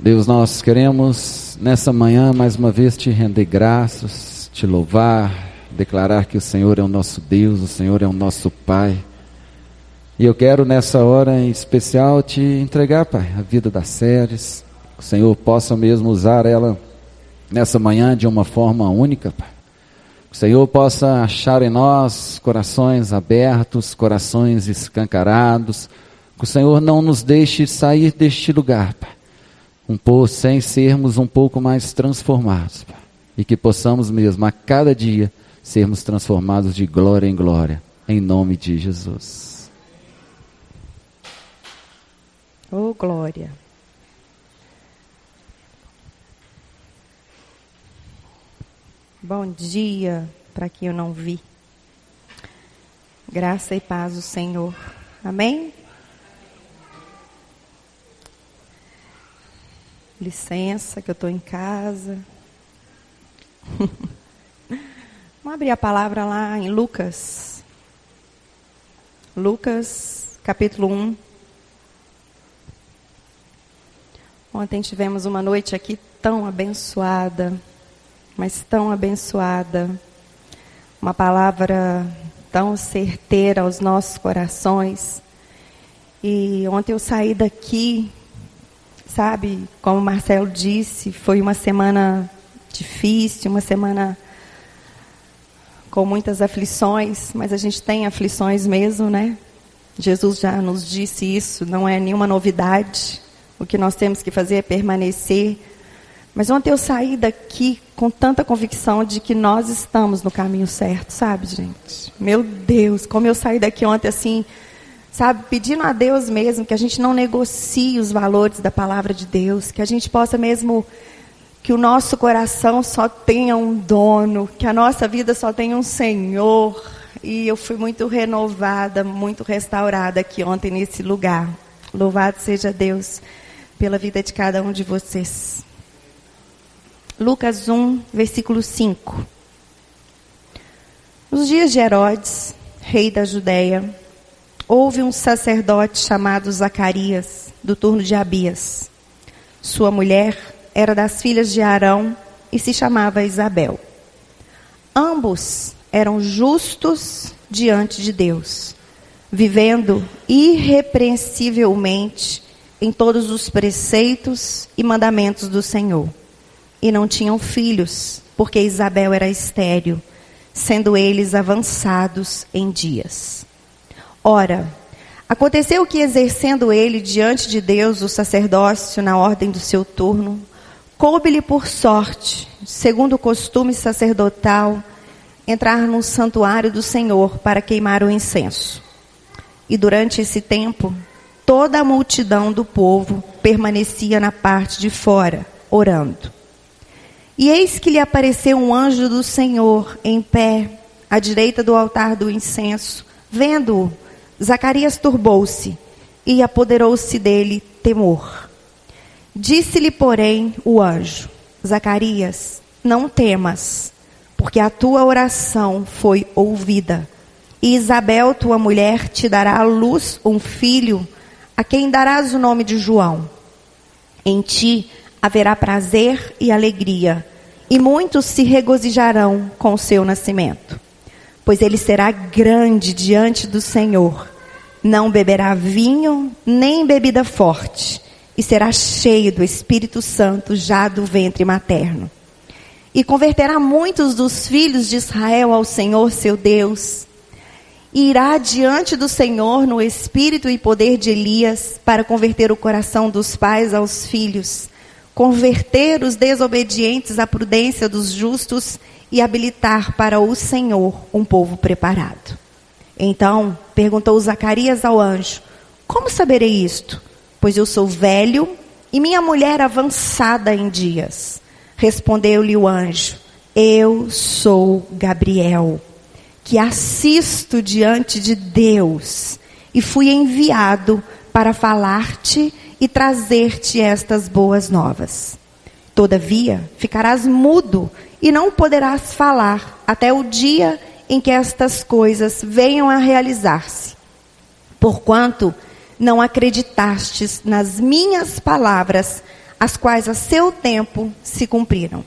Deus, nós queremos nessa manhã mais uma vez te render graças, te louvar, declarar que o Senhor é o nosso Deus, o Senhor é o nosso Pai. E eu quero nessa hora em especial te entregar, Pai, a vida das Séries. Que o Senhor possa mesmo usar ela nessa manhã de uma forma única, Pai. Que o Senhor possa achar em nós corações abertos, corações escancarados. Que o Senhor não nos deixe sair deste lugar, Pai, sem sermos um pouco mais transformados, Pai. E que possamos mesmo a cada dia sermos transformados de glória em glória, em nome de Jesus. Oh, glória. Bom dia para quem eu não vi. Graça e paz do Senhor. Amém? Licença que eu estou em casa. Vamos abrir a palavra lá em Lucas. Lucas, capítulo 1. Ontem tivemos uma noite aqui tão abençoada, mas tão abençoada. Uma palavra tão certeira aos nossos corações. E ontem eu saí daqui, sabe, como o Marcelo disse, foi uma semana difícil, uma semana com muitas aflições, mas a gente tem aflições mesmo, né? Jesus já nos disse isso, não é nenhuma novidade. O que nós temos que fazer é permanecer. Mas ontem eu saí daqui com tanta convicção de que nós estamos no caminho certo, sabe, gente? Meu Deus, como eu saí daqui ontem assim, sabe, pedindo a Deus mesmo que a gente não negocie os valores da palavra de Deus, que a gente possa mesmo, que o nosso coração só tenha um dono, que a nossa vida só tenha um Senhor. E eu fui muito renovada, muito restaurada aqui ontem nesse lugar. Louvado seja Deus pela vida de cada um de vocês. Lucas 1, versículo 5. Nos dias de Herodes, rei da Judéia, houve um sacerdote chamado Zacarias, do turno de Abias. Sua mulher era das filhas de Arão e se chamava Isabel. Ambos eram justos diante de Deus, vivendo irrepreensivelmente em todos os preceitos e mandamentos do Senhor. E não tinham filhos, porque Isabel era estéril, sendo eles avançados em dias. Ora, aconteceu que, exercendo ele diante de Deus o sacerdócio na ordem do seu turno, coube-lhe por sorte, segundo o costume sacerdotal, entrar no santuário do Senhor para queimar o incenso. E durante esse tempo, toda a multidão do povo permanecia na parte de fora, orando. E eis que lhe apareceu um anjo do Senhor em pé, à direita do altar do incenso. Vendo-o, Zacarias turbou-se e apoderou-se dele temor. Disse-lhe, porém, o anjo: Zacarias, não temas, porque a tua oração foi ouvida. E Isabel, tua mulher, te dará à luz um filho, a quem darás o nome de João. Em ti haverá prazer e alegria, e muitos se regozijarão com o seu nascimento. Pois ele será grande diante do Senhor, não beberá vinho, nem bebida forte, e será cheio do Espírito Santo já do ventre materno. E converterá muitos dos filhos de Israel ao Senhor seu Deus, e irá diante do Senhor no espírito e poder de Elias, para converter o coração dos pais aos filhos, converter os desobedientes à prudência dos justos e habilitar para o Senhor um povo preparado. Então perguntou Zacarias ao anjo: como saberei isto? Pois eu sou velho e minha mulher avançada em dias. Respondeu-lhe o anjo: eu sou Gabriel, que assisto diante de Deus, e fui enviado para falar-te e trazer-te estas boas novas. Todavia, ficarás mudo e não poderás falar até o dia em que estas coisas venham a realizar-se. Porquanto não acreditastes nas minhas palavras, as quais a seu tempo se cumpriram.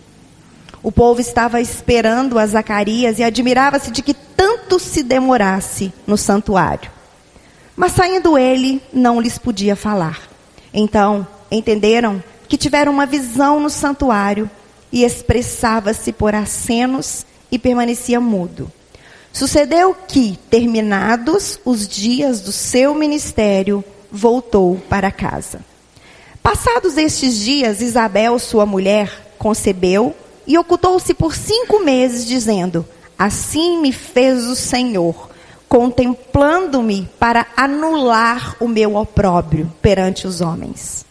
O povo estava esperando a Zacarias e admirava-se de que tanto se demorasse no santuário. Mas saindo ele, não lhes podia falar. Então, entenderam que tiveram uma visão no santuário e expressava-se por acenos e permanecia mudo. Sucedeu que, terminados os dias do seu ministério, voltou para casa. Passados estes dias, Isabel, sua mulher, concebeu e ocultou-se por 5 meses, dizendo: assim me fez o Senhor, contemplando-me para anular o meu opróbrio perante os homens.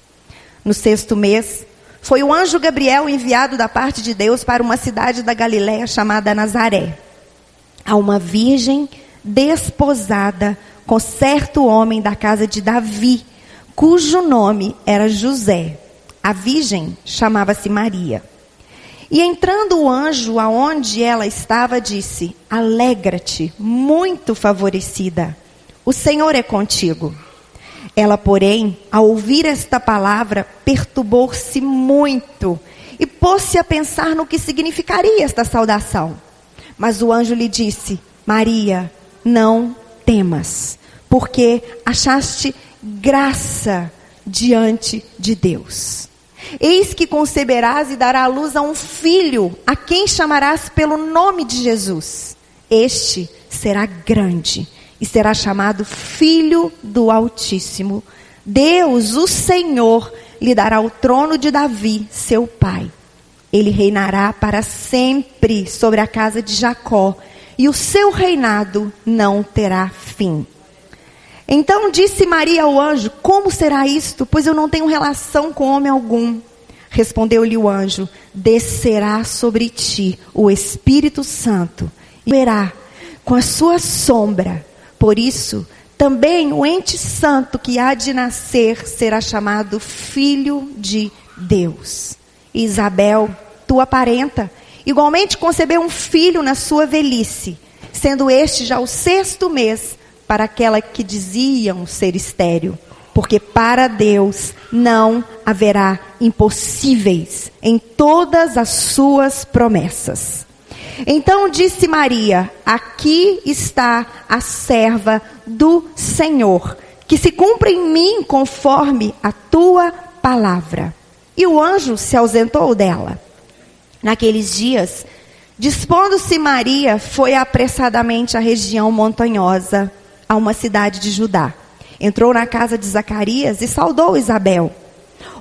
No 6º mês, foi o anjo Gabriel enviado da parte de Deus para uma cidade da Galiléia chamada Nazaré, a uma virgem desposada com certo homem da casa de Davi, cujo nome era José. A virgem chamava-se Maria. E entrando o anjo aonde ela estava, disse: alegra-te, muito favorecida, o Senhor é contigo. Ela, porém, ao ouvir esta palavra, perturbou-se muito e pôs-se a pensar no que significaria esta saudação. Mas o anjo lhe disse: Maria, não temas, porque achaste graça diante de Deus. Eis que conceberás e darás à luz a um filho, a quem chamarás pelo nome de Jesus. Este será grande e será chamado Filho do Altíssimo. Deus, o Senhor, lhe dará o trono de Davi, seu pai. Ele reinará para sempre sobre a casa de Jacó, e o seu reinado não terá fim. Então disse Maria ao anjo: como será isto? Pois eu não tenho relação com homem algum. Respondeu-lhe o anjo: descerá sobre ti o Espírito Santo, e verá com a sua sombra. Por isso, também o ente santo que há de nascer será chamado Filho de Deus. Isabel, tua parenta, igualmente concebeu um filho na sua velhice, sendo este já o 6º mês para aquela que diziam ser estéril, porque para Deus não haverá impossíveis em todas as suas promessas. Então disse Maria: aqui está a serva do Senhor, que se cumpra em mim conforme a tua palavra. E o anjo se ausentou dela. Naqueles dias, dispondo-se Maria, foi apressadamente à região montanhosa, a uma cidade de Judá. Entrou na casa de Zacarias e saudou Isabel.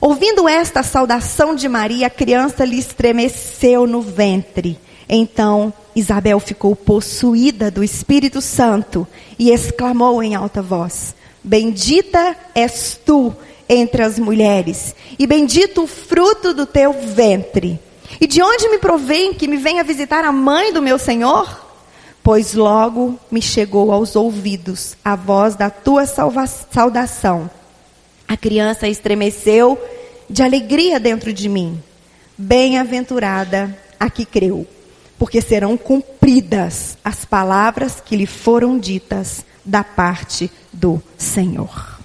Ouvindo esta saudação de Maria, a criança lhe estremeceu no ventre. Então Isabel ficou possuída do Espírito Santo e exclamou em alta voz: bendita és tu entre as mulheres, e bendito o fruto do teu ventre. E de onde me provém que me venha visitar a mãe do meu Senhor? Pois logo me chegou aos ouvidos a voz da tua saudação. A criança estremeceu de alegria dentro de mim. Bem-aventurada a que creu, porque serão cumpridas as palavras que lhe foram ditas da parte do Senhor.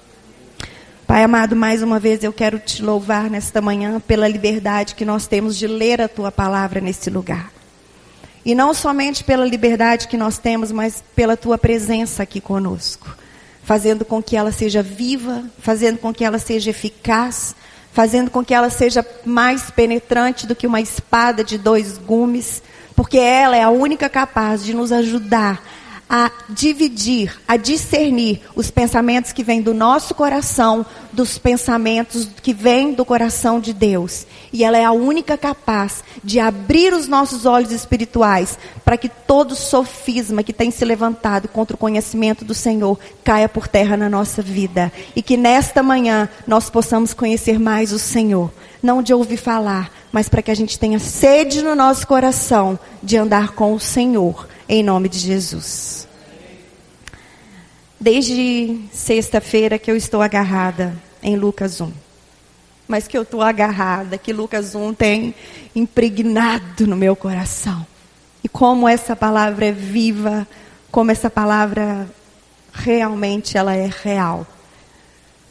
Pai amado, mais uma vez eu quero te louvar nesta manhã pela liberdade que nós temos de ler a tua palavra nesse lugar. E não somente pela liberdade que nós temos, mas pela tua presença aqui conosco, fazendo com que ela seja viva, fazendo com que ela seja eficaz, fazendo com que ela seja mais penetrante do que uma espada de 2 gumes, porque ela é a única capaz de nos ajudar a dividir, a discernir os pensamentos que vêm do nosso coração, dos pensamentos que vêm do coração de Deus. E ela é a única capaz de abrir os nossos olhos espirituais para que todo sofisma que tem se levantado contra o conhecimento do Senhor caia por terra na nossa vida. E que nesta manhã nós possamos conhecer mais o Senhor. Não de ouvir falar, mas para que a gente tenha sede no nosso coração de andar com o Senhor, em nome de Jesus. Desde sexta-feira que eu estou agarrada em Lucas 1. Mas que eu estou agarrada, que Lucas 1 tem impregnado no meu coração. E como essa palavra é viva, como essa palavra realmente ela é real.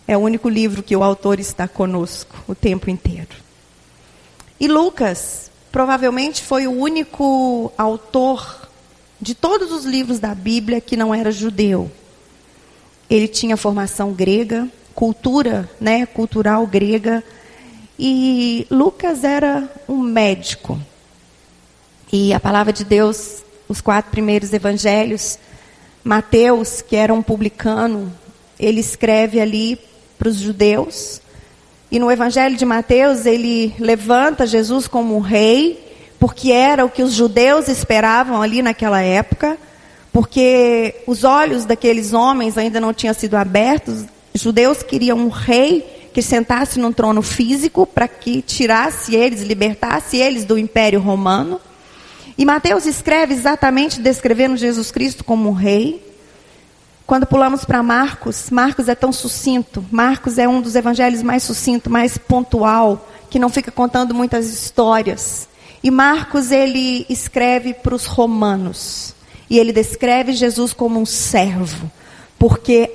É o único livro que o autor está conosco o tempo inteiro. E Lucas provavelmente foi o único autor de todos os livros da Bíblia que não era judeu. Ele tinha formação grega, cultural grega, e Lucas era um médico. E a palavra de Deus, os 4 primeiros evangelhos, Mateus, que era um publicano, ele escreve ali para os judeus. E no evangelho de Mateus, ele levanta Jesus como um rei, porque era o que os judeus esperavam ali naquela época, porque os olhos daqueles homens ainda não tinham sido abertos. Os judeus queriam um rei que sentasse num trono físico para que tirasse eles, libertasse eles do Império Romano. E Mateus escreve exatamente descrevendo Jesus Cristo como um rei. Quando pulamos para Marcos, Marcos é tão sucinto. Marcos é um dos evangelhos mais sucinto, mais pontual, que não fica contando muitas histórias. E Marcos, ele escreve para os romanos. E ele descreve Jesus como um servo. Porque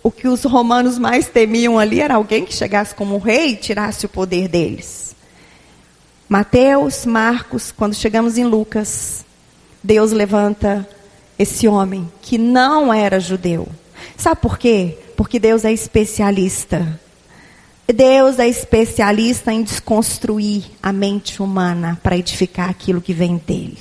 o que os romanos mais temiam ali era alguém que chegasse como um rei e tirasse o poder deles. Mateus, Marcos, quando chegamos em Lucas, Deus levanta esse homem que não era judeu. Sabe por quê? Porque Deus é especialista. Deus é especialista em desconstruir a mente humana para edificar aquilo que vem dele.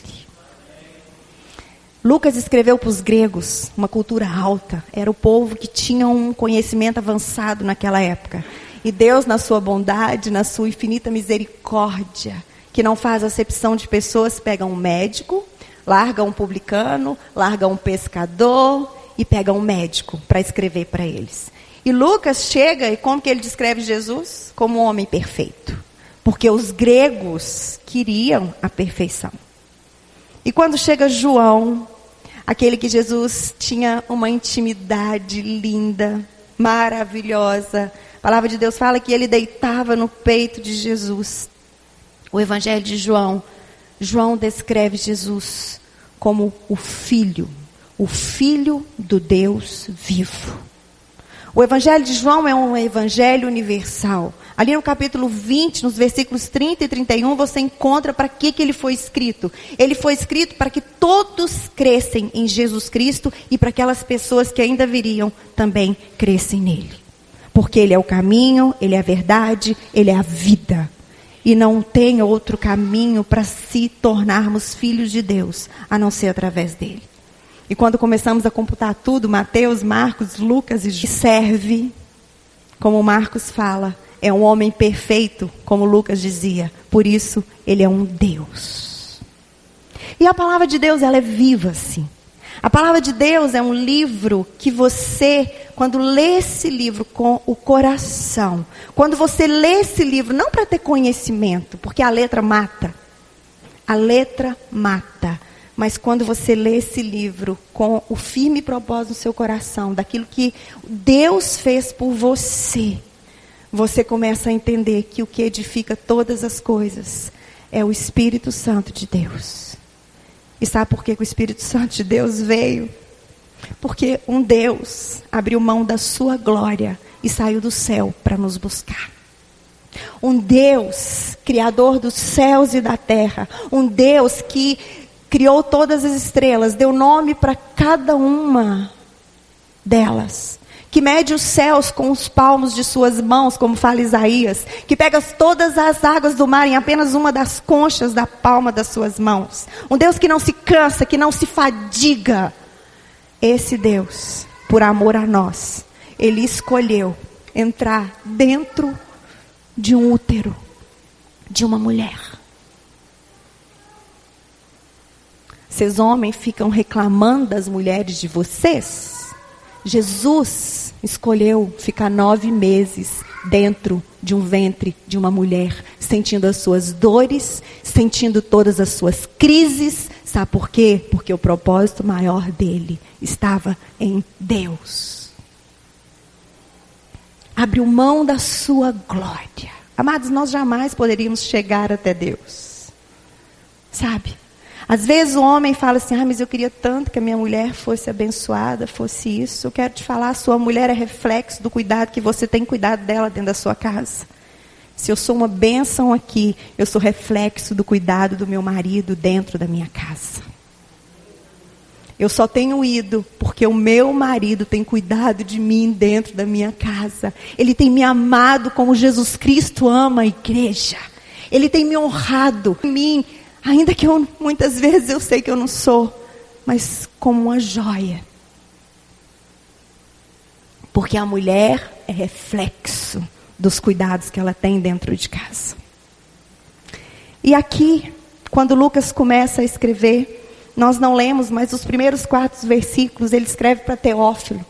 Lucas escreveu para os gregos, uma cultura alta. Era o povo que tinha um conhecimento avançado naquela época. E Deus, na sua bondade, na sua infinita misericórdia, que não faz acepção de pessoas, pega um médico, larga um publicano, larga um pescador e pega um médico para escrever para eles. E Lucas chega, e como que ele descreve Jesus? Como um homem perfeito. Porque os gregos queriam a perfeição. E quando chega João, aquele que Jesus tinha uma intimidade linda, maravilhosa. A palavra de Deus fala que ele deitava no peito de Jesus. O evangelho de João, João descreve Jesus como o Filho do Deus vivo. O evangelho de João é um evangelho universal. Ali no capítulo 20, nos versículos 30 e 31, você encontra para que ele foi escrito. Ele foi escrito para que todos crescem em Jesus Cristo e para aquelas pessoas que ainda viriam também crescem nele. Porque ele é o caminho, ele é a verdade, ele é a vida. E não tem outro caminho para se tornarmos filhos de Deus, a não ser através dele. E quando começamos a computar tudo, Mateus, Marcos, Lucas, e serve, como Marcos fala, é um homem perfeito, como Lucas dizia. Por isso, ele é um Deus. E a palavra de Deus, ela é viva, sim. A palavra de Deus é um livro que você, quando lê esse livro com o coração, quando você lê esse livro, não para ter conhecimento, porque a letra mata. A letra mata. Mas quando você lê esse livro com o firme propósito no seu coração, daquilo que Deus fez por você, você começa a entender que o que edifica todas as coisas é o Espírito Santo de Deus. E sabe por que o Espírito Santo de Deus veio? Porque um Deus abriu mão da sua glória e saiu do céu para nos buscar. Um Deus, criador dos céus e da terra. Um Deus que criou todas as estrelas, deu nome para cada uma delas. Que mede os céus com os palmos de suas mãos, como fala Isaías. Que pega todas as águas do mar em apenas uma das conchas da palma das suas mãos. Um Deus que não se cansa, que não se fadiga. Esse Deus, por amor a nós, ele escolheu entrar dentro de um útero de uma mulher. Vocês homens ficam reclamando das mulheres de vocês? Jesus escolheu ficar 9 meses dentro de um ventre de uma mulher, sentindo as suas dores, sentindo todas as suas crises. Sabe por quê? Porque o propósito maior dele estava em Deus. Abriu mão da sua glória. Amados, nós jamais poderíamos chegar até Deus. Sabe? Às vezes o homem fala assim, mas eu queria tanto que a minha mulher fosse abençoada, fosse isso. Eu quero te falar, a sua mulher é reflexo do cuidado que você tem cuidado dela dentro da sua casa. Se eu sou uma bênção aqui, eu sou reflexo do cuidado do meu marido dentro da minha casa. Eu só tenho ido porque o meu marido tem cuidado de mim dentro da minha casa. Ele tem me amado como Jesus Cristo ama a igreja. Ele tem me honrado em mim, ainda que muitas vezes eu sei que eu não sou, mas como uma joia. Porque a mulher é reflexo dos cuidados que ela tem dentro de casa. E aqui, quando Lucas começa a escrever, nós não lemos, mas os primeiros 4 versículos ele escreve para Teófilo.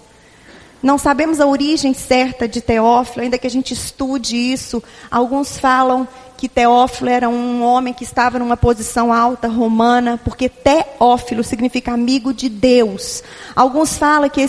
Não sabemos a origem certa de Teófilo, ainda que a gente estude isso. Alguns falam que Teófilo era um homem que estava numa posição alta romana, porque Teófilo significa amigo de Deus. Alguns falam que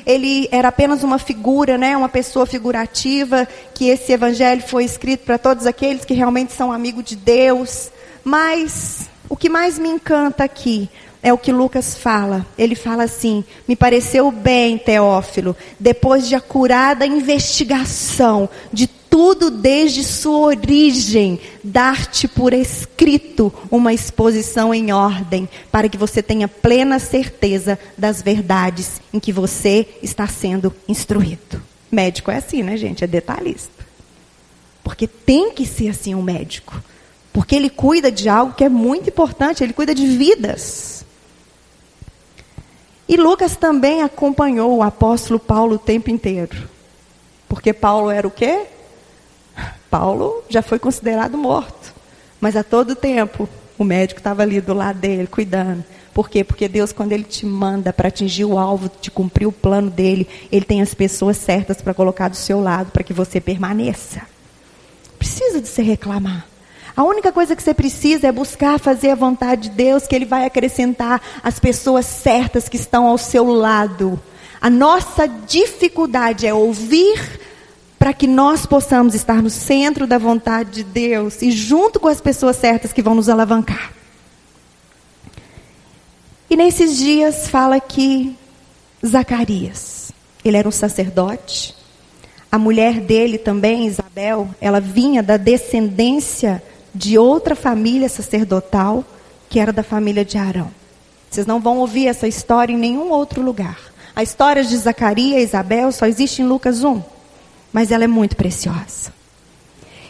ele era apenas uma figura, né, uma pessoa figurativa, que esse evangelho foi escrito para todos aqueles que realmente são amigos de Deus. Mas o que mais me encanta aqui é o que Lucas fala. Ele fala assim: me pareceu bem, Teófilo, depois de acurada investigação de tudo desde sua origem, dar-te por escrito uma exposição em ordem, para que você tenha plena certeza das verdades em que você está sendo instruído. Médico é assim, né, gente? É detalhista. Porque tem que ser assim um médico. Porque ele cuida de algo que é muito importante, ele cuida de vidas. E Lucas também acompanhou o apóstolo Paulo o tempo inteiro. Porque Paulo era o quê? Paulo já foi considerado morto. Mas a todo tempo, o médico estava ali do lado dele, cuidando. Por quê? Porque Deus, quando Ele te manda para atingir o alvo, de cumprir o plano dEle, Ele tem as pessoas certas para colocar do seu lado, para que você permaneça. Precisa de se reclamar. A única coisa que você precisa é buscar fazer a vontade de Deus, que Ele vai acrescentar as pessoas certas que estão ao seu lado. A nossa dificuldade é ouvir para que nós possamos estar no centro da vontade de Deus e junto com as pessoas certas que vão nos alavancar. E nesses dias fala que Zacarias, ele era um sacerdote. A mulher dele também, Isabel, ela vinha da descendência de outra família sacerdotal, que era da família de Arão. Vocês não vão ouvir essa história em nenhum outro lugar. A história de Zacarias e Isabel só existe em Lucas 1, mas ela é muito preciosa.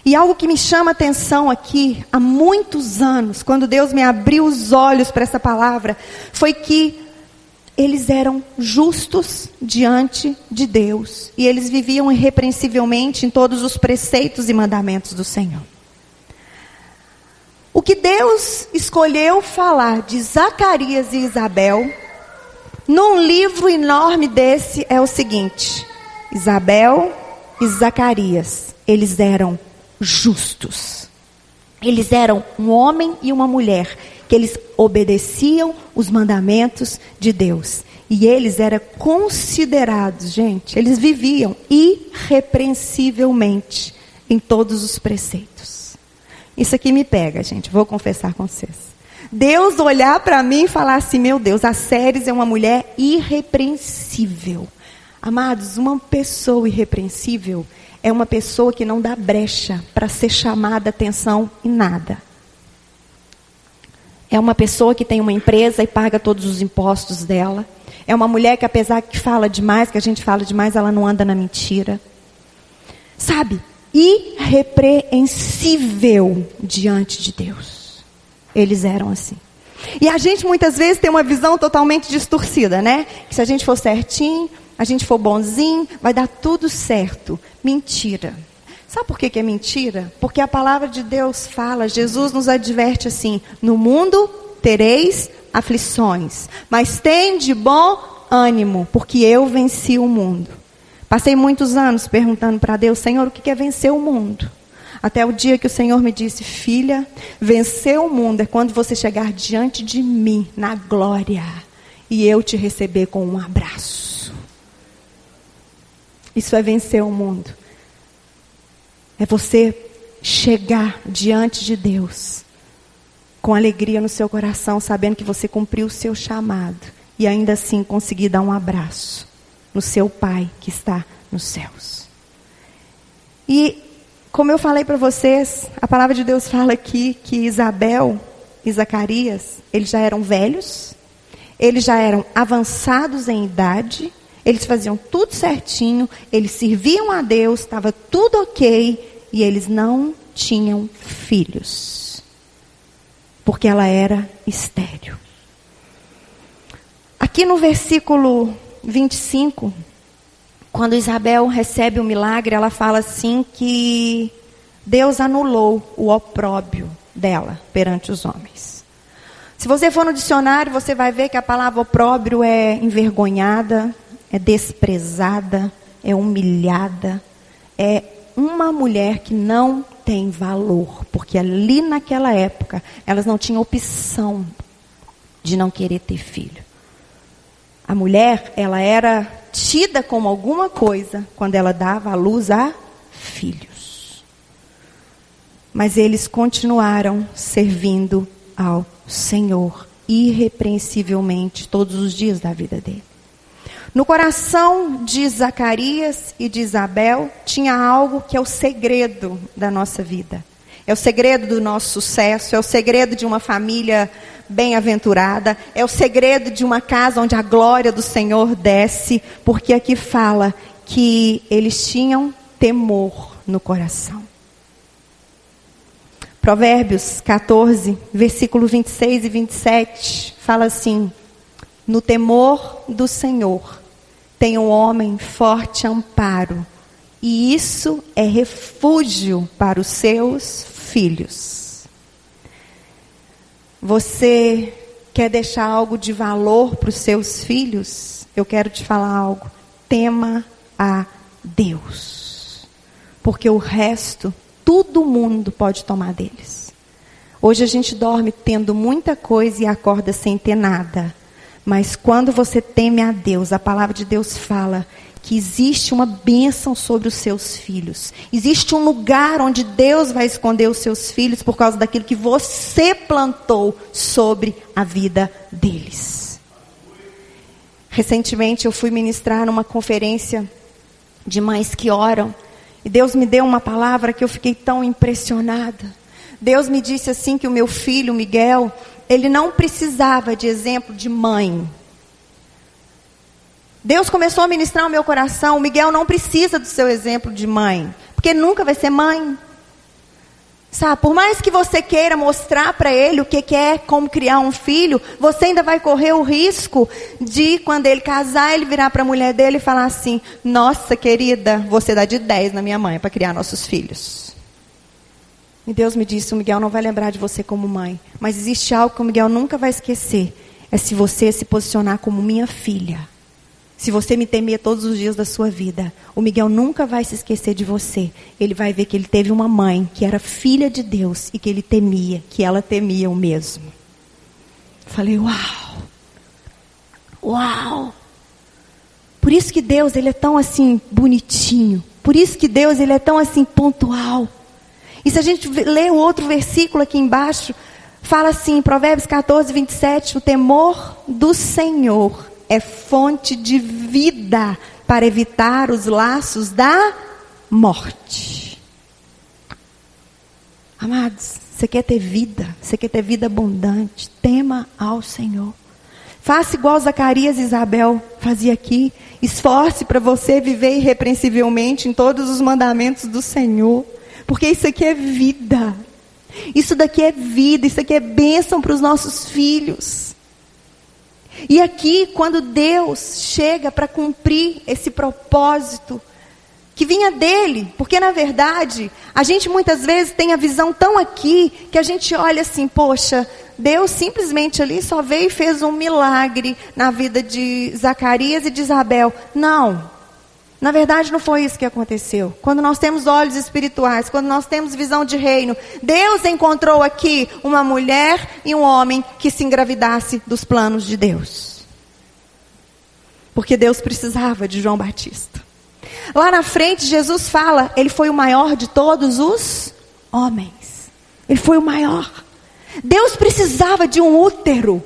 E algo que me chama a atenção aqui, há muitos anos, quando Deus me abriu os olhos para essa palavra, foi que eles eram justos diante de Deus. E eles viviam irrepreensivelmente em todos os preceitos e mandamentos do Senhor. O que Deus escolheu falar de Zacarias e Isabel, num livro enorme desse, é o seguinte: Isabel e Zacarias, eles eram justos. Eles eram um homem e uma mulher, que eles obedeciam os mandamentos de Deus. E eles eram considerados, gente, eles viviam irrepreensivelmente em todos os preceitos. Isso aqui me pega, gente, vou confessar com vocês. Deus olhar para mim e falar assim: meu Deus, a Séries é uma mulher irrepreensível. Amados, uma pessoa irrepreensível é uma pessoa que não dá brecha para ser chamada atenção em nada. É uma pessoa que tem uma empresa e paga todos os impostos dela. É uma mulher que, apesar que fala demais, que a gente fala demais, ela não anda na mentira. Sabe? Irrepreensível diante de Deus. Eles eram assim. E a gente muitas vezes tem uma visão totalmente distorcida, né? Que se a gente for certinho, a gente for bonzinho, vai dar tudo certo. Mentira. Sabe por que é mentira? Porque a palavra de Deus fala, Jesus nos adverte assim: no mundo tereis aflições, mas tem de bom ânimo, porque eu venci o mundo. Passei muitos anos perguntando para Deus: Senhor, o que é vencer o mundo? Até o dia que o Senhor me disse: filha, vencer o mundo é quando você chegar diante de mim, na glória, e eu te receber com um abraço. Isso é vencer o mundo. É você chegar diante de Deus com alegria no seu coração, sabendo que você cumpriu o seu chamado e ainda assim conseguir dar um abraço no seu Pai que está nos céus. E Como eu falei para vocês, a palavra de Deus fala aqui que Isabel e Zacarias, eles já eram velhos, eles já eram avançados em idade, eles faziam tudo certinho, eles serviam a Deus, estava tudo ok, e eles não tinham filhos, porque ela era estéril. Aqui no versículo 25, quando Isabel recebe o milagre, ela fala assim que Deus anulou o opróbrio dela perante os homens. Se você for no dicionário, você vai ver que a palavra opróbrio é envergonhada, é desprezada, é humilhada, é uma mulher que não tem valor, porque ali naquela época, elas não tinham opção de não querer ter filho. A mulher, ela era tida como alguma coisa quando ela dava à luz a filhos. Mas eles continuaram servindo ao Senhor irrepreensivelmente todos os dias da vida dele. No coração de Zacarias e de Isabel tinha algo que é o segredo da nossa vida. É o segredo do nosso sucesso, é o segredo de uma família bem-aventurada, é o segredo de uma casa onde a glória do Senhor desce, porque aqui fala que eles tinham temor no coração. Provérbios 14, versículo 26 e 27, fala assim: no temor do Senhor tem um homem forte amparo, e isso é refúgio para os seus filhos. Você quer deixar algo de valor para os seus filhos? Eu quero te falar algo. Tema a Deus. Porque o resto, todo mundo pode tomar deles. Hoje a gente dorme tendo muita coisa e acorda sem ter nada. Mas quando você teme a Deus, a palavra de Deus fala que existe uma bênção sobre os seus filhos. Existe um lugar onde Deus vai esconder os seus filhos por causa daquilo que você plantou sobre a vida deles. Recentemente eu fui ministrar numa conferência de mães que oram. E Deus me deu uma palavra que eu fiquei tão impressionada. Deus me disse assim que o meu filho, Miguel, ele não precisava de exemplo de mãe. Deus começou a ministrar o meu coração. O Miguel não precisa do seu exemplo de mãe, porque nunca vai ser mãe. Sabe, por mais que você queira mostrar para ele o que é, como criar um filho, você ainda vai correr o risco de, quando ele casar, ele virar para a mulher dele e falar assim: nossa querida, você dá de 10 na minha mãe para criar nossos filhos. E Deus me disse: o Miguel não vai lembrar de você como mãe, mas existe algo que o Miguel nunca vai esquecer, é se você se posicionar como minha filha. Se você me temer todos os dias da sua vida, o Miguel nunca vai se esquecer de você. Ele vai ver que ele teve uma mãe que era filha de Deus e que ele temia, que ela temia o mesmo. Falei: uau! Uau! Por isso que Deus, ele é tão assim bonitinho. Por isso que Deus, ele é tão assim pontual. E se a gente ler o outro versículo aqui embaixo, fala assim, Provérbios 14, 27, o temor do Senhor é fonte de vida para evitar os laços da morte. Amados, você quer ter vida, você quer ter vida abundante, tema ao Senhor. Faça igual Zacarias e Isabel fazia aqui. Esforce para você viver irrepreensivelmente em todos os mandamentos do Senhor. Porque isso aqui é vida. Isso daqui é vida, isso aqui é bênção para os nossos filhos. E aqui, quando Deus chega para cumprir esse propósito que vinha dele, porque na verdade, a gente muitas vezes tem a visão tão aqui, que a gente olha assim, poxa, Deus simplesmente ali só veio e fez um milagre na vida de Zacarias e de Isabel. Não, na verdade não foi isso que aconteceu. Quando nós temos olhos espirituais, quando nós temos visão de reino, Deus encontrou aqui uma mulher e um homem que se engravidasse dos planos de Deus. Porque Deus precisava de João Batista. Lá na frente, Jesus fala, ele foi o maior de todos os homens. Ele foi o maior. Deus precisava de um útero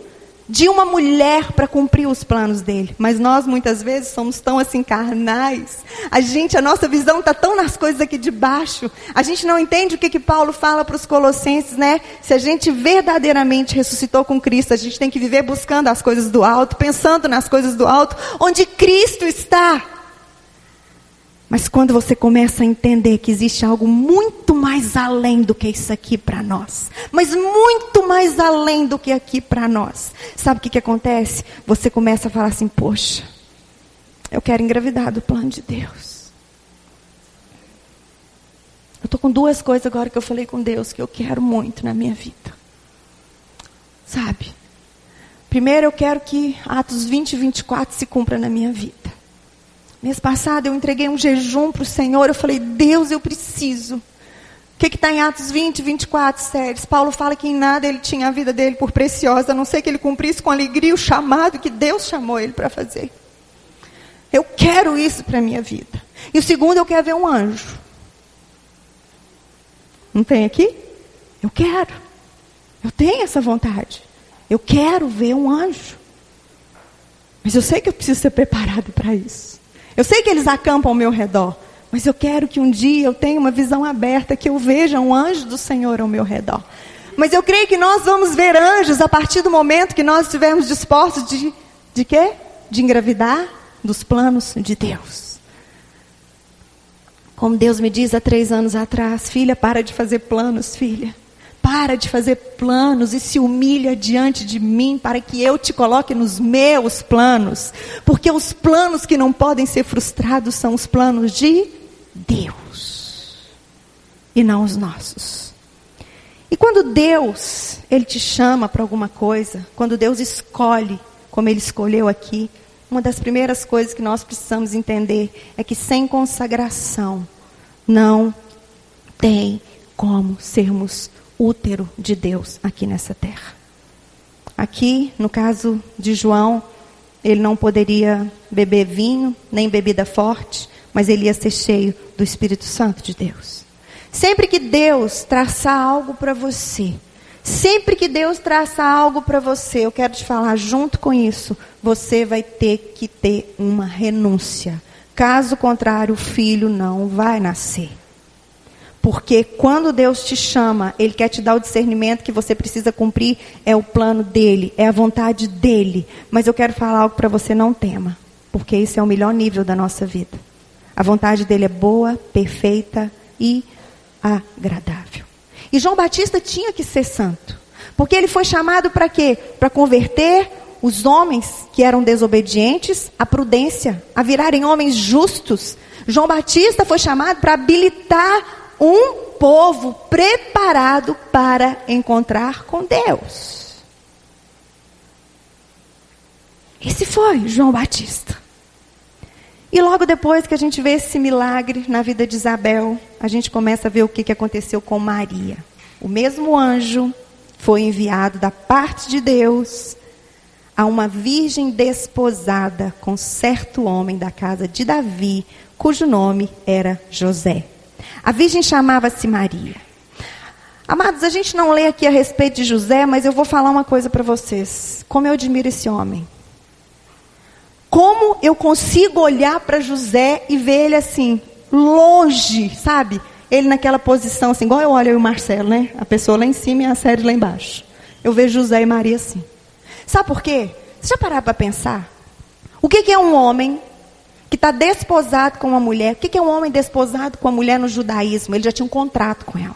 de uma mulher para cumprir os planos dele. Mas nós muitas vezes somos tão assim carnais. A nossa visão está tão nas coisas aqui de baixo. A gente não entende o que Paulo fala para os Colossenses, né? Se a gente verdadeiramente ressuscitou com Cristo, a gente tem que viver buscando as coisas do alto, pensando nas coisas do alto, onde Cristo está. Mas quando você começa a entender que existe algo muito mais além do que isso aqui para nós, mas muito mais além do que aqui para nós, sabe o que acontece? Você começa a falar assim, poxa, eu quero engravidar do plano de Deus. Eu estou com duas coisas agora que eu falei com Deus, que eu quero muito na minha vida. Sabe? Primeiro eu quero que Atos 20 e 24 se cumpra na minha vida. Mês passado eu entreguei um jejum para o Senhor, eu falei, Deus, eu preciso. O que está em Atos 20, 24, Sérgio? Paulo fala que em nada ele tinha a vida dele por preciosa, a não ser que ele cumprisse com alegria o chamado que Deus chamou ele para fazer. Eu quero isso para a minha vida. E o segundo, eu quero ver um anjo. Não tem aqui? Eu quero. Eu tenho essa vontade. Eu quero ver um anjo. Mas eu sei que eu preciso ser preparado para isso. Eu sei que eles acampam ao meu redor, mas eu quero que um dia eu tenha uma visão aberta, que eu veja um anjo do Senhor ao meu redor. Mas eu creio que nós vamos ver anjos a partir do momento que nós estivermos dispostos de quê? De engravidar dos planos de Deus. Como Deus me diz há 3 anos atrás, filha, para de fazer planos, filha. Para de fazer planos e se humilha diante de mim para que eu te coloque nos meus planos. Porque os planos que não podem ser frustrados são os planos de Deus. E não os nossos. E quando Deus, Ele te chama para alguma coisa, quando Deus escolhe, como Ele escolheu aqui, uma das primeiras coisas que nós precisamos entender é que sem consagração não tem como sermos útero de Deus aqui nessa terra. Aqui, no caso de João, ele não poderia beber vinho, nem bebida forte, mas ele ia ser cheio do Espírito Santo de Deus. Sempre que Deus traçar algo para você, eu quero te falar, junto com isso, você vai ter que ter uma renúncia. Caso contrário, o filho não vai nascer. Porque quando Deus te chama, Ele quer te dar o discernimento que você precisa cumprir, é o plano dEle, é a vontade dEle. Mas eu quero falar algo para você, não tema, porque esse é o melhor nível da nossa vida. A vontade dEle é boa, perfeita e agradável. E João Batista tinha que ser santo, porque ele foi chamado para quê? Para converter os homens que eram desobedientes à prudência, a virarem homens justos. João Batista foi chamado para habilitar um povo preparado para encontrar com Deus. Esse foi João Batista. E logo depois que a gente vê esse milagre na vida de Isabel, a gente começa a ver o que aconteceu com Maria. O mesmo anjo foi enviado da parte de Deus a uma virgem desposada com certo homem da casa de Davi, cujo nome era José. A virgem chamava-se Maria. Amados, a gente não lê aqui a respeito de José, mas eu vou falar uma coisa para vocês. Como eu admiro esse homem. Como eu consigo olhar para José e ver ele assim, longe, sabe? Ele naquela posição assim, igual eu olho o Marcelo, né? A pessoa lá em cima e a Série lá embaixo. Eu vejo José e Maria assim. Sabe por quê? Você já pararam para pensar? O que é um homem que está desposado com uma mulher? O que é um homem desposado com uma mulher no judaísmo? Ele já tinha um contrato com ela.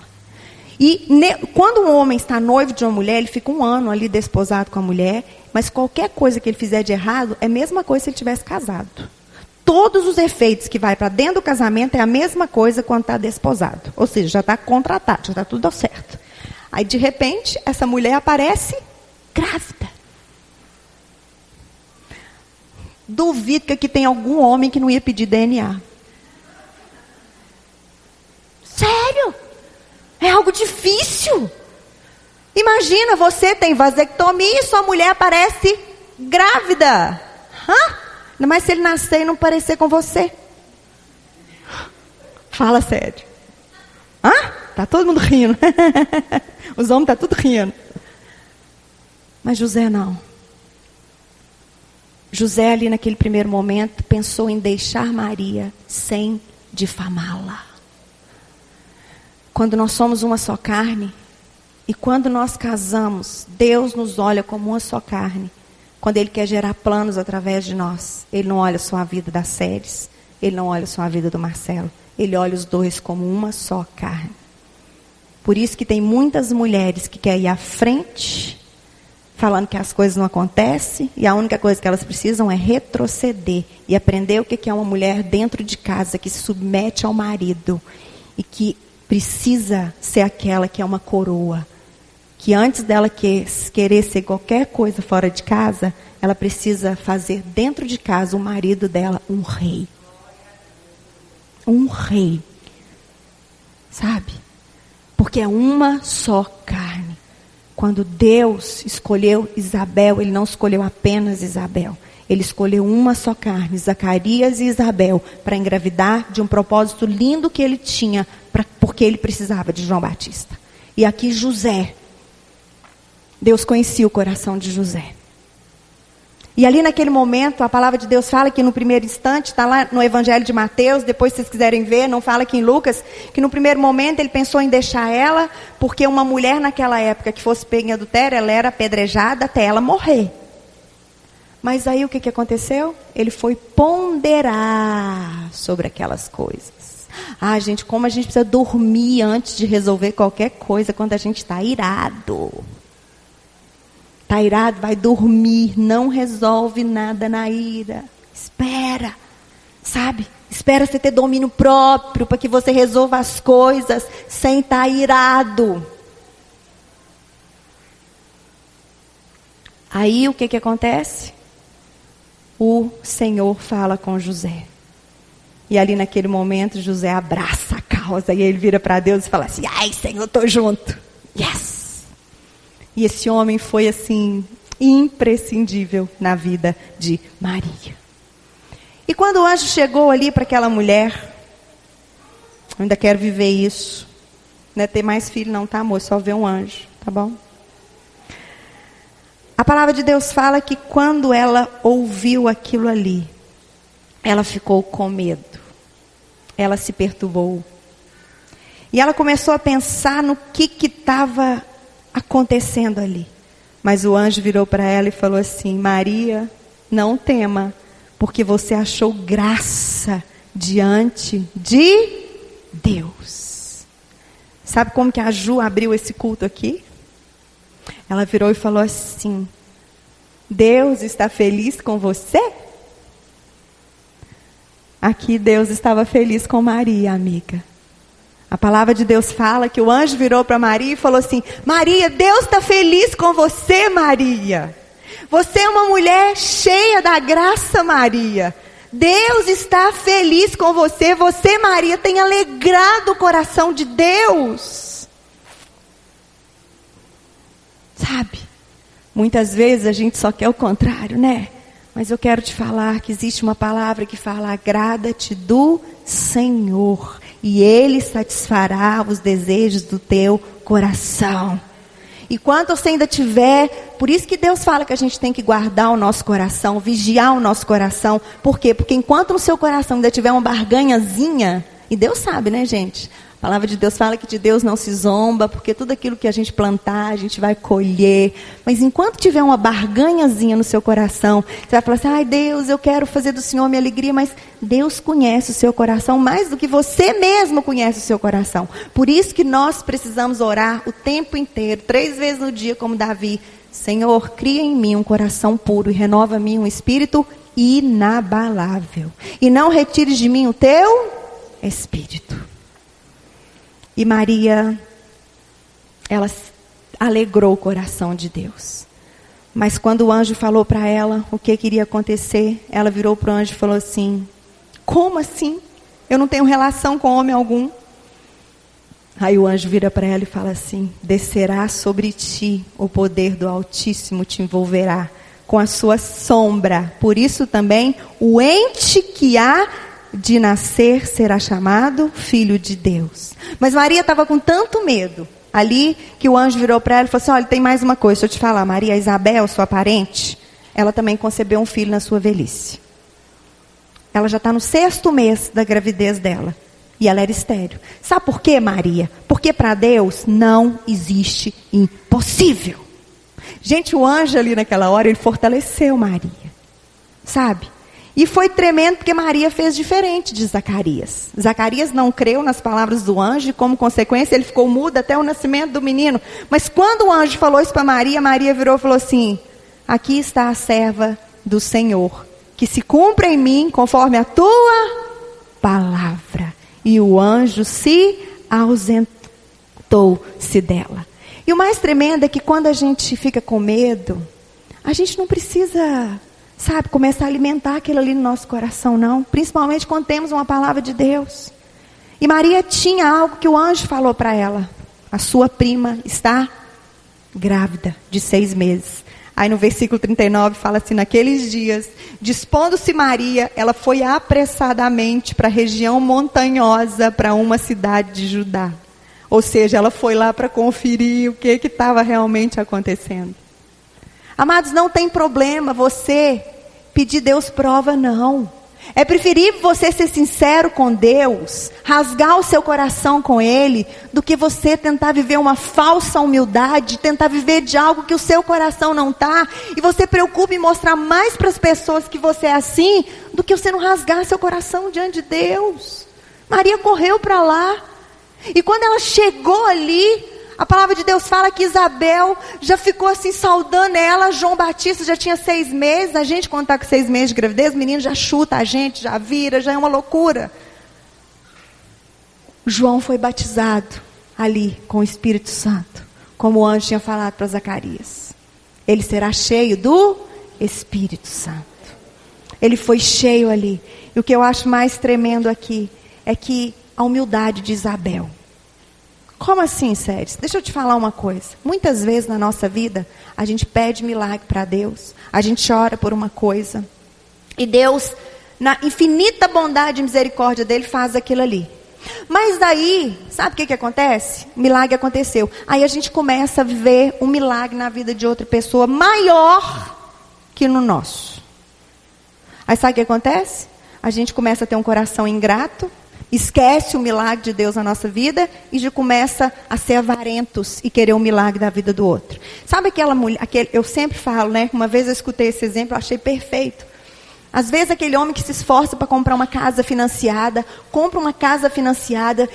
E quando um homem está noivo de uma mulher, ele fica 1 ano ali desposado com a mulher, mas qualquer coisa que ele fizer de errado, é a mesma coisa se ele tivesse casado. Todos os efeitos que vai para dentro do casamento é a mesma coisa quando está desposado. Ou seja, já está contratado, já está tudo certo. Aí de repente, essa mulher aparece grávida. Duvido que aqui tem algum homem que não ia pedir DNA. Sério? É algo difícil. Imagina, você tem vasectomia e sua mulher aparece grávida. Ainda mais se ele nascer e não parecer com você. Fala sério. Tá todo mundo rindo. Os homens tá tudo rindo. Mas José não. José ali naquele primeiro momento pensou em deixar Maria sem difamá-la. Quando nós somos uma só carne, e quando nós casamos, Deus nos olha como uma só carne. Quando Ele quer gerar planos através de nós, Ele não olha só a vida das Séries, Ele não olha só a vida do Marcelo, Ele olha os dois como uma só carne. Por isso que tem muitas mulheres que querem ir à frente, falando que as coisas não acontecem, e a única coisa que elas precisam é retroceder e aprender o que é uma mulher dentro de casa, que se submete ao marido, e que precisa ser aquela que é uma coroa, que antes dela querer ser qualquer coisa fora de casa, ela precisa fazer dentro de casa o marido dela um rei. Um rei. Sabe? Porque é uma só carne. Quando Deus escolheu Isabel, Ele não escolheu apenas Isabel. Ele escolheu uma só carne, Zacarias e Isabel, para engravidar de um propósito lindo que Ele tinha, porque Ele precisava de João Batista. E aqui José, Deus conhecia o coração de José. E ali naquele momento, a palavra de Deus fala que no primeiro instante, está lá no Evangelho de Mateus, depois se vocês quiserem ver, não fala aqui em Lucas, que no primeiro momento ele pensou em deixar ela, porque uma mulher naquela época que fosse pega em adultério, ela era apedrejada até ela morrer. Mas aí o que aconteceu? Ele foi ponderar sobre aquelas coisas. Ah, gente, como a gente precisa dormir antes de resolver qualquer coisa quando a gente está irado. Está irado, vai dormir, não resolve nada na ira. Espera, sabe? Espera você ter domínio próprio para que você resolva as coisas sem estar irado. Aí o que acontece? O Senhor fala com José. E ali naquele momento José abraça a causa e ele vira para Deus e fala assim: ai, Senhor, estou junto. Yes! E esse homem foi assim, imprescindível na vida de Maria. E quando o anjo chegou ali para aquela mulher, eu ainda quero viver isso. Não é ter mais filho não, tá, amor? Só ver um anjo, tá bom? A palavra de Deus fala que quando ela ouviu aquilo ali, ela ficou com medo. Ela se perturbou. E ela começou a pensar no que estava acontecendo ali. Mas o anjo virou para ela e falou assim: Maria, não tema, porque você achou graça diante de Deus. Sabe como que a Ju abriu esse culto aqui? Ela virou e falou assim: Deus está feliz com você? Aqui Deus estava feliz com Maria, amiga. A palavra de Deus fala que o anjo virou para Maria e falou assim: Maria, Deus está feliz com você, Maria. Você é uma mulher cheia da graça, Maria. Deus está feliz com você. Você, Maria, tem alegrado o coração de Deus. Sabe? Muitas vezes a gente só quer o contrário, né? Mas eu quero te falar que existe uma palavra que fala: agrada-te do Senhor, e Ele satisfará os desejos do teu coração. E quanto você ainda tiver, por isso que Deus fala que a gente tem que guardar o nosso coração, vigiar o nosso coração. Por quê? Porque enquanto no seu coração ainda tiver uma barganhazinha, e Deus sabe, né, gente? A palavra de Deus fala que de Deus não se zomba, porque tudo aquilo que a gente plantar, a gente vai colher. Mas enquanto tiver uma barganhazinha no seu coração, você vai falar assim: ai, Deus, eu quero fazer do Senhor minha alegria, mas Deus conhece o seu coração mais do que você mesmo conhece o seu coração. Por isso que nós precisamos orar o tempo inteiro, 3 vezes no dia, como Davi: Senhor, cria em mim um coração puro e renova em mim um espírito inabalável. E não retires de mim o teu espírito. E Maria, ela alegrou o coração de Deus. Mas quando o anjo falou para ela o que iria acontecer, ela virou para o anjo e falou assim: como assim? Eu não tenho relação com homem algum. Aí o anjo vira para ela e fala assim: descerá sobre ti o poder do Altíssimo, te envolverá com a sua sombra. Por isso também o ente que há de nascer será chamado Filho de Deus. Mas Maria estava com tanto medo ali, que o anjo virou para ela e falou assim: olha, tem mais uma coisa, deixa eu te falar, Maria, Isabel, sua parente, ela também concebeu um filho na sua velhice. Ela já está no 6º mês da gravidez dela. E ela era estéril. Sabe por quê, Maria? Porque para Deus não existe impossível. Gente, o anjo ali naquela hora, ele fortaleceu Maria. Sabe? E foi tremendo porque Maria fez diferente de Zacarias. Zacarias não creu nas palavras do anjo e, como consequência, ele ficou mudo até o nascimento do menino. Mas quando o anjo falou isso para Maria, Maria virou e falou assim: aqui está a serva do Senhor, que se cumpra em mim conforme a tua palavra. E o anjo se ausentou-se dela. E o mais tremendo é que quando a gente fica com medo, a gente não precisa, sabe, começar a alimentar aquilo ali no nosso coração, não. Principalmente quando temos uma palavra de Deus. E Maria tinha algo que o anjo falou para ela: a sua prima está grávida de 6 meses. Aí no versículo 39 fala assim: naqueles dias, dispondo-se Maria, ela foi apressadamente para a região montanhosa, para uma cidade de Judá. Ou seja, ela foi lá para conferir o que estava realmente acontecendo. Amados, não tem problema você pedir Deus prova, não. É preferível você ser sincero com Deus, rasgar o seu coração com Ele, do que você tentar viver uma falsa humildade, tentar viver de algo que o seu coração não está, e você preocupa em mostrar mais para as pessoas que você é assim, do que você não rasgar seu coração diante de Deus. Maria correu para lá, e quando ela chegou ali, a palavra de Deus fala que Isabel já ficou assim saudando ela. João Batista já tinha 6 meses. A gente, quando está com 6 meses de gravidez, o menino já chuta a gente, já vira, já é uma loucura. João foi batizado ali com o Espírito Santo, como o anjo tinha falado para Zacarias. Ele será cheio do Espírito Santo. Ele foi cheio ali. E o que eu acho mais tremendo aqui é que a humildade de Isabel. Como assim, Séries? Deixa eu te falar uma coisa. Muitas vezes na nossa vida, a gente pede milagre para Deus. A gente ora por uma coisa. E Deus, na infinita bondade e misericórdia dele, faz aquilo ali. Mas daí, sabe o que acontece? O milagre aconteceu. Aí a gente começa a viver um milagre na vida de outra pessoa maior que no nosso. Aí sabe o que acontece? A gente começa a ter um coração ingrato. Esquece o milagre de Deus na nossa vida e já começa a ser avarentos e querer o milagre da vida do outro. Sabe aquela mulher, eu sempre falo, né? Uma vez eu escutei esse exemplo, eu achei perfeito. Às vezes aquele homem que se esforça para comprar uma casa financiada, compra uma casa financiada,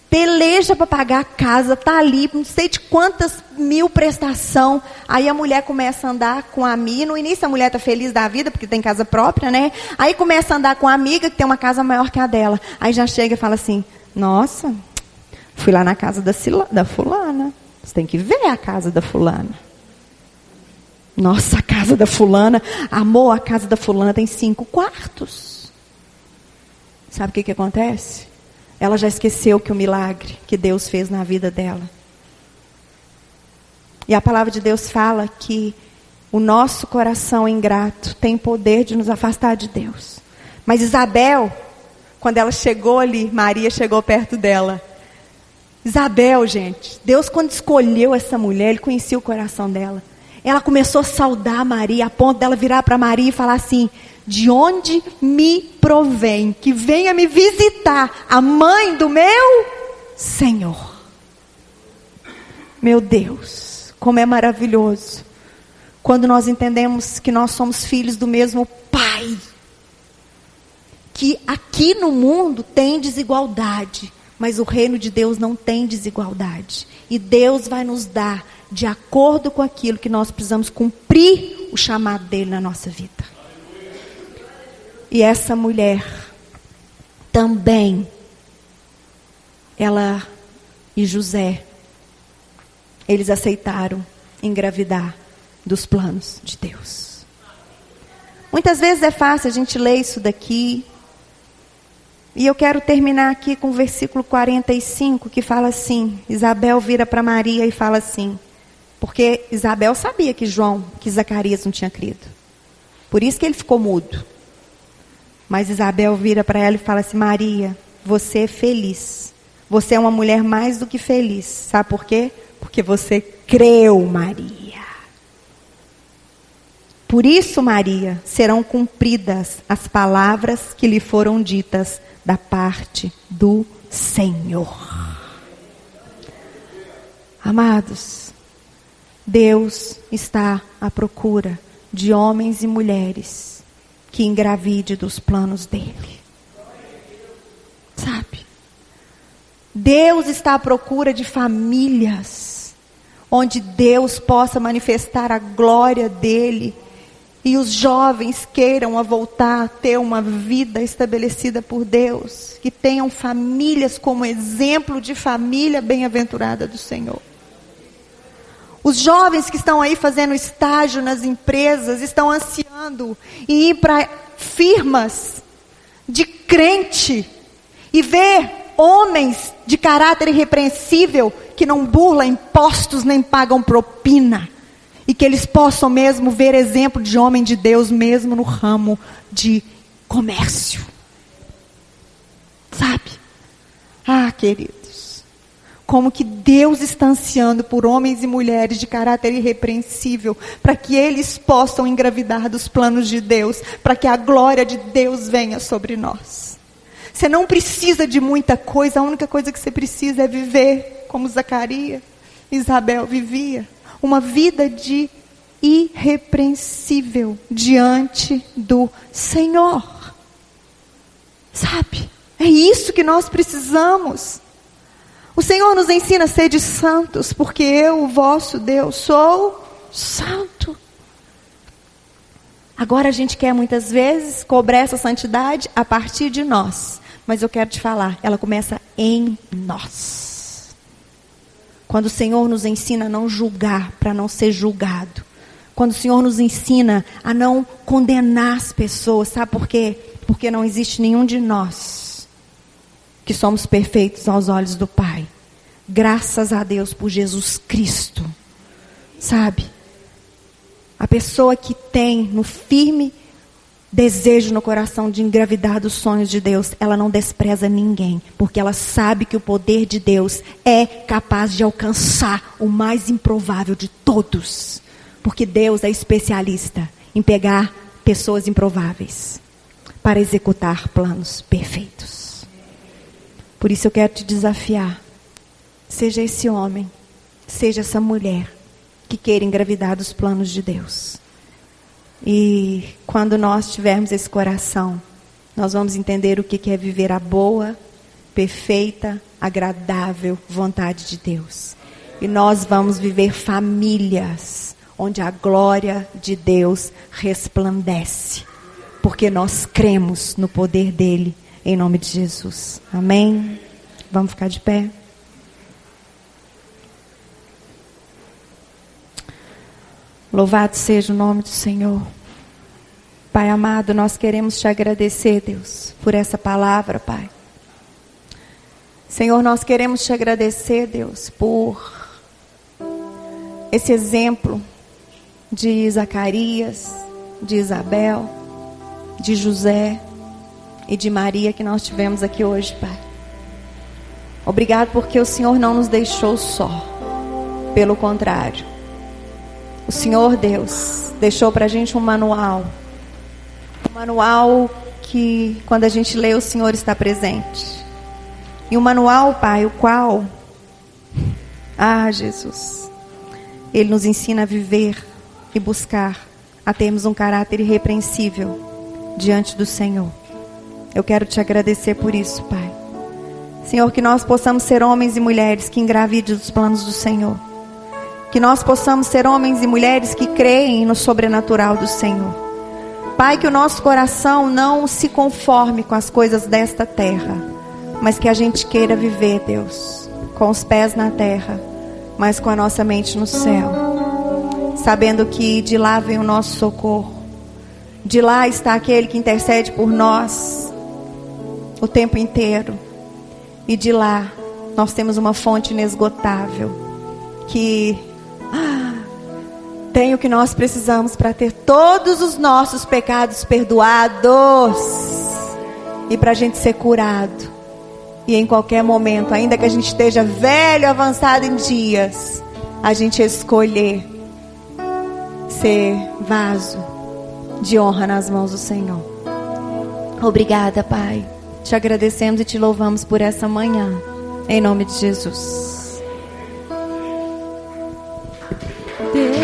peleja para pagar a casa, está ali, não sei de quantas mil prestação. Aí a mulher começa a andar com a amiga. No início a mulher está feliz da vida, porque tem casa própria, né? Aí começa a andar com a amiga, que tem uma casa maior que a dela. Aí já chega e fala assim: nossa, fui lá na casa da fulana. Você tem que ver a casa da fulana. Nossa, a casa da fulana. Amor, a casa da fulana tem 5 quartos. Sabe o que acontece? Ela já esqueceu que o milagre que Deus fez na vida dela. E a palavra de Deus fala que o nosso coração ingrato tem poder de nos afastar de Deus. Mas Isabel, quando ela chegou ali, Maria chegou perto dela. Isabel, gente, Deus quando escolheu essa mulher, Ele conhecia o coração dela. Ela começou a saudar Maria, a ponto dela virar para Maria e falar assim: de onde me provém que venha me visitar a mãe do meu Senhor. Meu Deus, como é maravilhoso quando nós entendemos que nós somos filhos do mesmo Pai. Que aqui no mundo tem desigualdade, mas o reino de Deus não tem desigualdade. E Deus vai nos dar de acordo com aquilo que nós precisamos cumprir o chamado dele na nossa vida. E essa mulher também, ela e José, eles aceitaram engravidar dos planos de Deus. Muitas vezes é fácil a gente ler isso daqui. E eu quero terminar aqui com o versículo 45, que fala assim: Isabel vira para Maria e fala assim, porque Isabel sabia que Zacarias não tinha crido. Por isso que ele ficou mudo. Mas Isabel vira para ela e fala assim: Maria, você é feliz. Você é uma mulher mais do que feliz. Sabe por quê? Porque você creu, Maria. Por isso, Maria, serão cumpridas as palavras que lhe foram ditas da parte do Senhor. Amados, Deus está à procura de homens e mulheres que engravide dos planos dele. Sabe? Deus está à procura de famílias onde Deus possa manifestar a glória dele e os jovens queiram voltar a ter uma vida estabelecida por Deus, que tenham famílias como exemplo de família bem-aventurada do Senhor. Os jovens que estão aí fazendo estágio nas empresas estão ansiando em ir para firmas de crente e ver homens de caráter irrepreensível que não burlam impostos nem pagam propina. E que eles possam mesmo ver exemplo de homem de Deus mesmo no ramo de comércio. Sabe? Ah, queridos, como que Deus está ansiando por homens e mulheres de caráter irrepreensível, para que eles possam engravidar dos planos de Deus, para que a glória de Deus venha sobre nós. Você não precisa de muita coisa, a única coisa que você precisa é viver como Zacarias, Isabel vivia. Uma vida de irrepreensível diante do Senhor. Sabe? É isso que nós precisamos. O Senhor nos ensina a ser de santos, porque eu, o vosso Deus, sou santo. Agora a gente quer muitas vezes cobrar essa santidade a partir de nós. Mas eu quero te falar, ela começa em nós. Quando o Senhor nos ensina a não julgar, para não ser julgado. Quando o Senhor nos ensina a não condenar as pessoas, sabe por quê? Porque não existe nenhum de nós que somos perfeitos aos olhos do Pai. Graças a Deus por Jesus Cristo. Sabe? A pessoa que tem no firme desejo no coração de engravidar dos sonhos de Deus, ela não despreza ninguém, porque ela sabe que o poder de Deus é capaz de alcançar o mais improvável de todos, porque Deus é especialista em pegar pessoas improváveis para executar planos perfeitos. Por isso eu quero te desafiar, seja esse homem, seja essa mulher que queira engravidar dos planos de Deus. E quando nós tivermos esse coração, nós vamos entender o que é viver a boa, perfeita, agradável vontade de Deus. E nós vamos viver famílias onde a glória de Deus resplandece. Porque nós cremos no poder dele, em nome de Jesus. Amém? Vamos ficar de pé? Louvado seja o nome do Senhor. Pai amado, nós queremos te agradecer, Deus, por essa palavra, Pai. Senhor, nós queremos te agradecer, Deus, por esse exemplo de Zacarias, de Isabel, de José e de Maria que nós tivemos aqui hoje, Pai. Obrigado porque o Senhor não nos deixou só. Pelo contrário. O Senhor, Deus, deixou para a gente um manual. Um manual que, quando a gente lê, o Senhor está presente. E um manual, Pai, o qual, Jesus, Ele nos ensina a viver e buscar, a termos um caráter irrepreensível diante do Senhor. Eu quero te agradecer por isso, Pai. Senhor, que nós possamos ser homens e mulheres que engravidem dos planos do Senhor. Que nós possamos ser homens e mulheres que creem no sobrenatural do Senhor. Pai, que o nosso coração não se conforme com as coisas desta terra, mas que a gente queira viver, Deus, com os pés na terra, mas com a nossa mente no céu. Sabendo que de lá vem o nosso socorro. De lá está aquele que intercede por nós o tempo inteiro. E de lá nós temos uma fonte inesgotável que tem o que nós precisamos para ter todos os nossos pecados perdoados e para a gente ser curado. E em qualquer momento, ainda que a gente esteja velho, avançado em dias, a gente escolher ser vaso de honra nas mãos do Senhor. Obrigada, Pai. Te agradecemos e te louvamos por essa manhã. Em nome de Jesus. Deus